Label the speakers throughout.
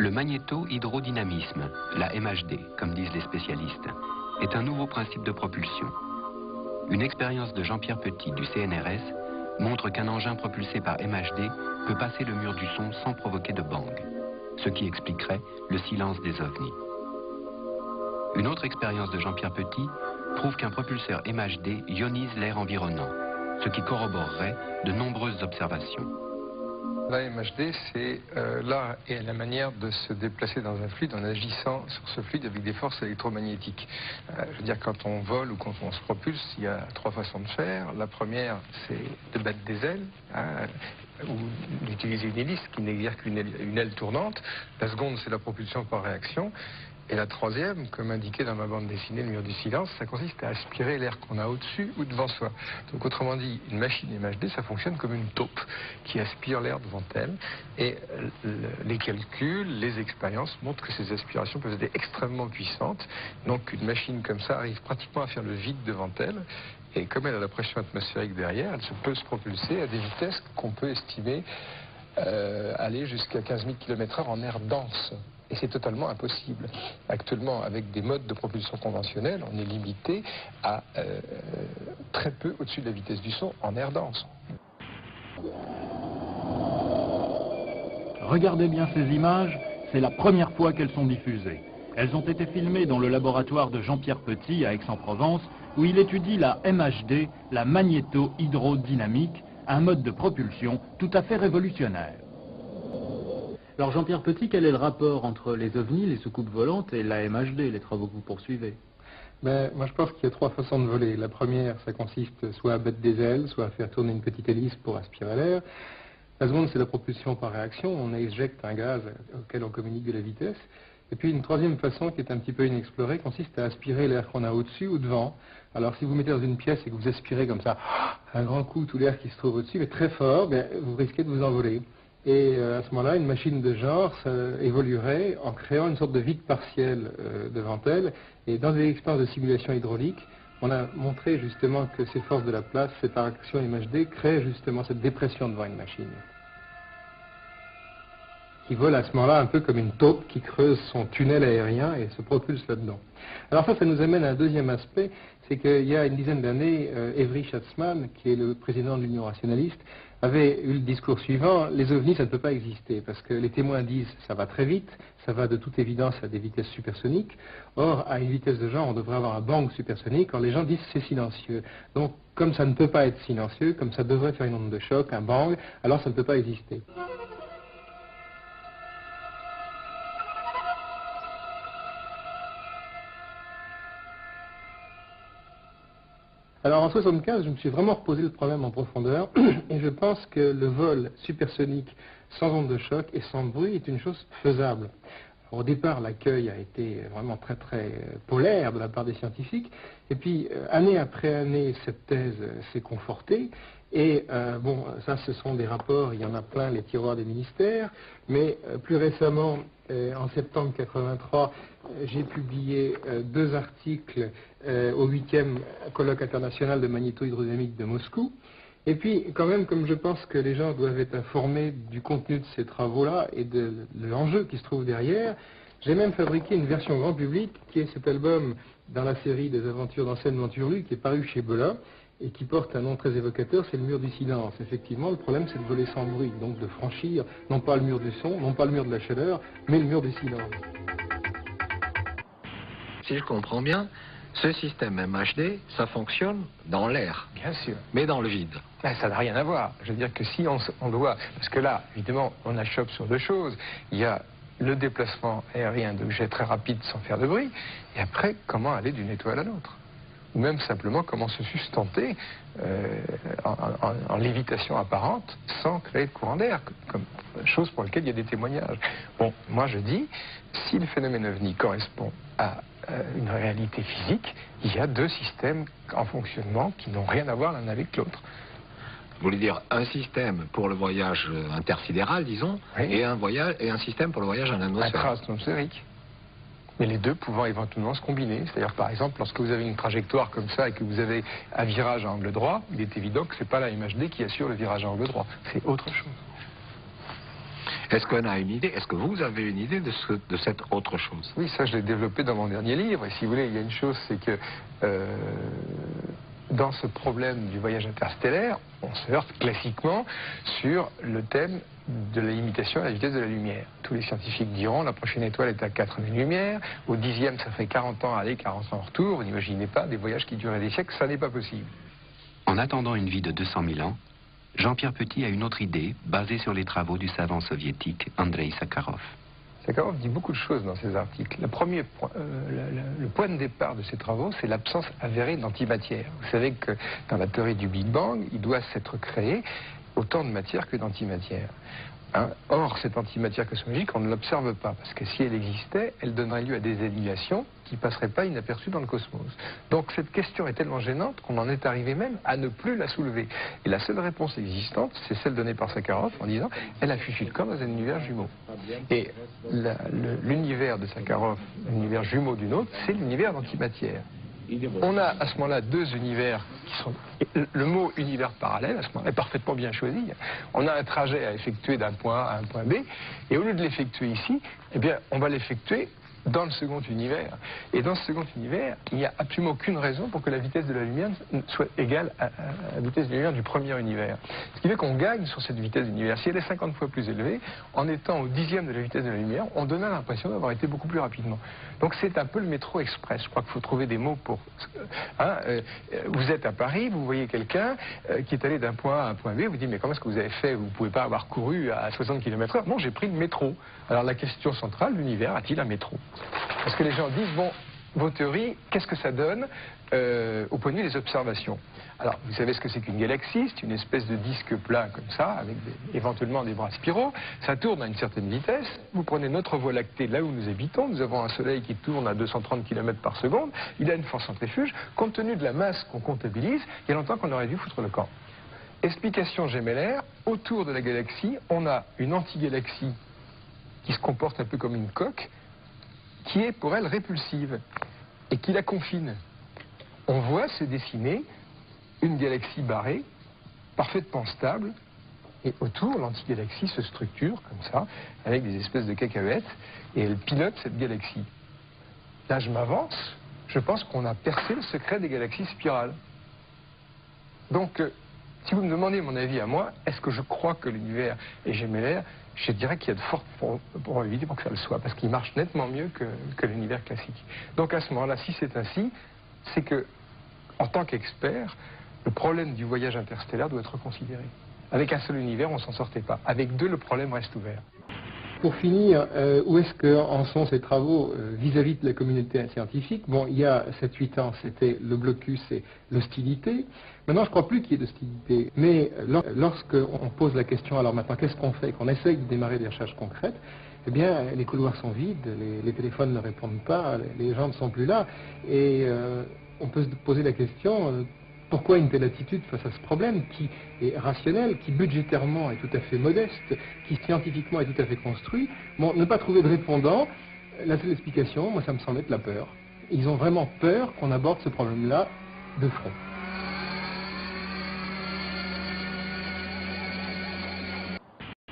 Speaker 1: Le magnéto-hydrodynamisme, la MHD, comme disent les spécialistes, est un nouveau principe de propulsion. Une expérience de Jean-Pierre Petit du CNRS montre qu'un engin propulsé par MHD peut passer le mur du son sans provoquer de bang, ce qui expliquerait le silence des ovnis. Une autre expérience de Jean-Pierre Petit prouve qu'un propulseur MHD ionise l'air environnant, ce qui corroborerait de nombreuses observations.
Speaker 2: La MHD, c'est l'art et la manière de se déplacer dans un fluide en agissant sur ce fluide avec des forces électromagnétiques. Je veux dire, quand on vole ou quand on se propulse, il y a trois façons de faire. La première, c'est de battre des ailes, ou d'utiliser une hélice qui n'exerce qu'une aile tournante. La seconde, c'est la propulsion par réaction. Et la troisième, comme indiqué dans ma bande dessinée Le mur du silence, ça consiste à aspirer l'air qu'on a au-dessus ou devant soi. Donc autrement dit, une machine MHD, ça fonctionne comme une taupe qui aspire l'air devant elle. Et les calculs, les expériences montrent que ces aspirations peuvent être extrêmement puissantes. Donc une machine comme ça arrive pratiquement à faire le vide devant elle. Et comme elle a la pression atmosphérique derrière, elle peut se propulser à des vitesses qu'on peut estimer aller jusqu'à 15 000 km/h en air dense. Et c'est totalement impossible. Actuellement, avec des modes de propulsion conventionnels, on est limité à très peu au-dessus de la vitesse du son en air dense.
Speaker 3: Regardez bien ces images, c'est la première fois qu'elles sont diffusées. Elles ont été filmées dans le laboratoire de Jean-Pierre Petit à Aix-en-Provence, où il étudie la MHD, la magnéto-hydrodynamique, un mode de propulsion tout à fait révolutionnaire. Alors Jean-Pierre Petit, quel est le rapport entre les ovnis, les soucoupes volantes et la MHD, les travaux que vous poursuivez?
Speaker 2: Moi je pense qu'il y a trois façons de voler. La première, ça consiste soit à battre des ailes, soit à faire tourner une petite hélice pour aspirer l'air. La seconde, c'est la propulsion par réaction. On éjecte un gaz auquel on communique de la vitesse. Et puis une troisième façon qui est un petit peu inexplorée consiste à aspirer l'air qu'on a au-dessus ou devant. Alors si vous mettez dans une pièce et que vous aspirez comme ça, un grand coup, tout l'air qui se trouve au-dessus, mais très fort, vous risquez de vous envoler. Et à ce moment-là, une machine de genre évoluerait en créant une sorte de vide partiel devant elle. Et dans des expériences de simulation hydraulique, on a montré justement que ces forces de la place, cette action MHD, créent justement cette dépression devant une machine, qui vole à ce moment-là un peu comme une taupe qui creuse son tunnel aérien et se propulse là-dedans. Alors ça nous amène à un deuxième aspect, c'est qu'il y a une dizaine d'années, Evry Schatzman, qui est le président de l'Union rationaliste, avait eu le discours suivant: les ovnis, ça ne peut pas exister, parce que les témoins disent ça va très vite, ça va de toute évidence à des vitesses supersoniques, or à une vitesse de genre on devrait avoir un bang supersonique, or les gens disent c'est silencieux. Donc comme ça ne peut pas être silencieux, comme ça devrait faire une onde de choc, un bang, alors ça ne peut pas exister. Alors en 1975, je me suis vraiment reposé le problème en profondeur et je pense que le vol supersonique sans onde de choc et sans bruit est une chose faisable. Alors, au départ, l'accueil a été vraiment très polaire de la part des scientifiques, et puis année après année, cette thèse s'est confortée. Et bon, ça ce sont des rapports, il y en a plein, les tiroirs des ministères, mais plus récemment, en septembre 83, j'ai publié 2 articles au 8e colloque international de magnéto-hydrodynamique de Moscou. Et puis, quand même, comme je pense que les gens doivent être informés du contenu de ces travaux-là et de l'enjeu qui se trouve derrière, j'ai même fabriqué une version grand public qui est cet album dans la série des aventures d'enseignement Turlu qui est paru chez Belin et qui porte un nom très évocateur, c'est le mur du silence. Effectivement, le problème c'est de voler sans bruit, donc de franchir non pas le mur du son, non pas le mur de la chaleur, mais le mur du silence.
Speaker 4: Si je comprends bien, ce système MHD, ça fonctionne dans l'air.
Speaker 2: Bien sûr.
Speaker 4: Mais dans le vide.
Speaker 2: Ça n'a rien à voir. Je veux dire que si on doit... Parce que là, évidemment, on achoppe sur 2 choses. Il y a le déplacement aérien d'objets très rapides sans faire de bruit. Et après, comment aller d'une étoile à l'autre? Ou même simplement comment se sustenter en lévitation apparente sans créer de courant d'air, comme chose pour laquelle il y a des témoignages. Bon, moi je dis, si le phénomène ovni correspond à une réalité physique, il y a 2 systèmes en fonctionnement qui n'ont rien à voir l'un avec l'autre.
Speaker 4: Vous voulez dire un système pour le voyage intersidéral, disons, oui, et un système pour le voyage en atmosphère.
Speaker 2: Intra-atmosphérique. Mais les 2 pouvant éventuellement se combiner. C'est-à-dire, par exemple, lorsque vous avez une trajectoire comme ça et que vous avez un virage à angle droit, il est évident que ce n'est pas la MHD qui assure le virage à angle droit. C'est autre chose.
Speaker 4: Est-ce qu'on a une idée, est-ce que vous avez une idée de cette autre chose?
Speaker 2: Oui, ça je l'ai développé dans mon dernier livre. Et si vous voulez, il y a une chose, c'est que dans ce problème du voyage interstellaire, on se heurte classiquement sur le thème de la limitation à la vitesse de la lumière. Tous les scientifiques diront la prochaine étoile est à 4000 lumières, au 10e ça fait 40 ans aller, 40 ans en retour. Vous n'imaginez pas des voyages qui durent des siècles, ça n'est pas possible.
Speaker 1: En attendant une vie de 200 000 ans, Jean-Pierre Petit a une autre idée basée sur les travaux du savant soviétique Andreï Sakharov.
Speaker 2: Sakharov dit beaucoup de choses dans ses articles. Le point de départ de ses travaux, c'est l'absence avérée d'antimatière. Vous savez que dans la théorie du Big Bang, il doit s'être créé autant de matière que d'antimatière. Hein? Or, cette antimatière cosmologique, on ne l'observe pas, parce que si elle existait, elle donnerait lieu à des annihilations qui ne passeraient pas inaperçues dans le cosmos. Donc cette question est tellement gênante qu'on en est arrivé même à ne plus la soulever. Et la seule réponse existante, c'est celle donnée par Sakharov en disant « elle a fichu le camp dans un univers jumeau ». Et l'univers de Sakharov, l'univers jumeau d'une autre, c'est l'univers d'antimatière. On a à ce moment-là deux univers qui sont... Le mot univers parallèle, à ce moment-là, est parfaitement bien choisi. On a un trajet à effectuer d'un point A à un point B, et au lieu de l'effectuer ici, eh bien, on va l'effectuer dans le second univers. Et dans ce second univers, il n'y a absolument aucune raison pour que la vitesse de la lumière soit égale à la vitesse de la lumière du premier univers. Ce qui fait qu'on gagne sur cette vitesse d'univers. Si elle est 50 fois plus élevée, en étant au 10e de la vitesse de la lumière, on donne l'impression d'avoir été beaucoup plus rapidement. Donc c'est un peu le métro express. Je crois qu'il faut trouver des mots pour... vous êtes à Paris, vous voyez quelqu'un qui est allé d'un point A à un point B, vous dites mais comment est-ce que vous avez fait? Vous ne pouvez pas avoir couru à 60 km/h. Non, j'ai pris le métro. Alors la question centrale, l'univers a-t-il un métro? Parce que les gens disent, bon, vos théories, qu'est-ce que ça donne au point de vue des observations? Alors, vous savez ce que c'est qu'une galaxie? C'est une espèce de disque plat comme ça, avec éventuellement des bras spiraux. Ça tourne à une certaine vitesse. Vous prenez notre Voie lactée, là où nous habitons, nous avons un soleil qui tourne à 230 km par seconde. Il a une force centrifuge. Compte tenu de la masse qu'on comptabilise, il y a longtemps qu'on aurait dû foutre le camp. Explication gémellaire, autour de la galaxie, on a une antigalaxie qui se comporte un peu comme une coque, qui est pour elle répulsive et qui la confine. On voit se dessiner une galaxie barrée, parfaitement stable, et autour, l'antigalaxie se structure comme ça, avec des espèces de cacahuètes, et elle pilote cette galaxie. Là, je m'avance, je pense qu'on a percé le secret des galaxies spirales. Donc, si vous me demandez mon avis à moi, est-ce que je crois que l'univers est gémellaire? Je dirais qu'il y a de fortes probabilités pour que ça le soit, parce qu'il marche nettement mieux que l'univers classique. Donc à ce moment-là, si c'est ainsi, c'est que, en tant qu'expert, le problème du voyage interstellaire doit être considéré. Avec un seul univers, on ne s'en sortait pas. Avec deux, le problème reste ouvert.
Speaker 5: Pour finir, où est-ce qu'en sont ces travaux vis-à-vis de la communauté scientifique? Bon, il y a 7-8 ans, c'était le blocus et l'hostilité. Maintenant, je ne crois plus qu'il y ait d'hostilité. Mais lorsqu'on pose la question, alors maintenant, qu'est-ce qu'on fait? Qu'on essaye de démarrer des recherches concrètes, eh bien, les couloirs sont vides, les téléphones ne répondent pas, les gens ne sont plus là. Et on peut se poser la question... pourquoi une telle attitude face à ce problème qui est rationnel, qui budgétairement est tout à fait modeste, qui scientifiquement est tout à fait construit? Bon, ne pas trouver de répondant, la seule explication, moi ça me semble être la peur. Ils ont vraiment peur qu'on aborde ce problème-là de front.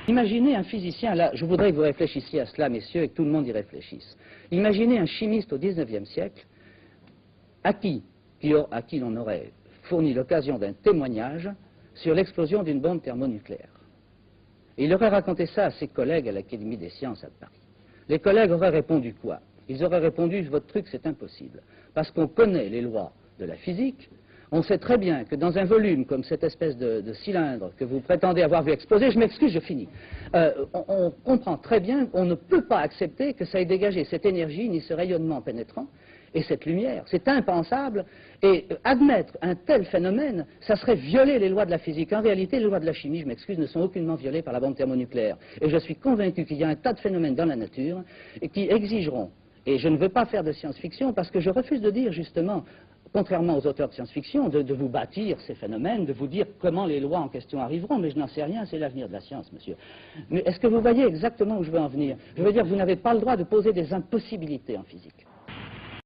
Speaker 6: Imaginez un physicien, là, je voudrais que vous réfléchissiez à cela, messieurs, et que tout le monde y réfléchisse. Imaginez un chimiste au XIXe siècle, à qui l'on aurait fourni l'occasion d'un témoignage sur l'explosion d'une bombe thermonucléaire. Et il aurait raconté ça à ses collègues à l'Académie des sciences à Paris. Les collègues auraient répondu quoi? Ils auraient répondu, votre truc c'est impossible. Parce qu'on connaît les lois de la physique, on sait très bien que dans un volume comme cette espèce de cylindre que vous prétendez avoir vu exploser, je m'excuse, je finis, on comprend très bien qu'on ne peut pas accepter que ça ait dégagé cette énergie ni ce rayonnement pénétrant et cette lumière. C'est impensable. Et admettre un tel phénomène, ça serait violer les lois de la physique. En réalité, les lois de la chimie, je m'excuse, ne sont aucunement violées par la bombe thermonucléaire. Et je suis convaincu qu'il y a un tas de phénomènes dans la nature qui exigeront, et je ne veux pas faire de science-fiction parce que je refuse de dire justement, contrairement aux auteurs de science-fiction, de vous bâtir ces phénomènes, de vous dire comment les lois en question arriveront, mais je n'en sais rien, c'est l'avenir de la science, monsieur. Mais est-ce que vous voyez exactement où je veux en venir? Je veux dire, vous n'avez pas le droit de poser des impossibilités en physique.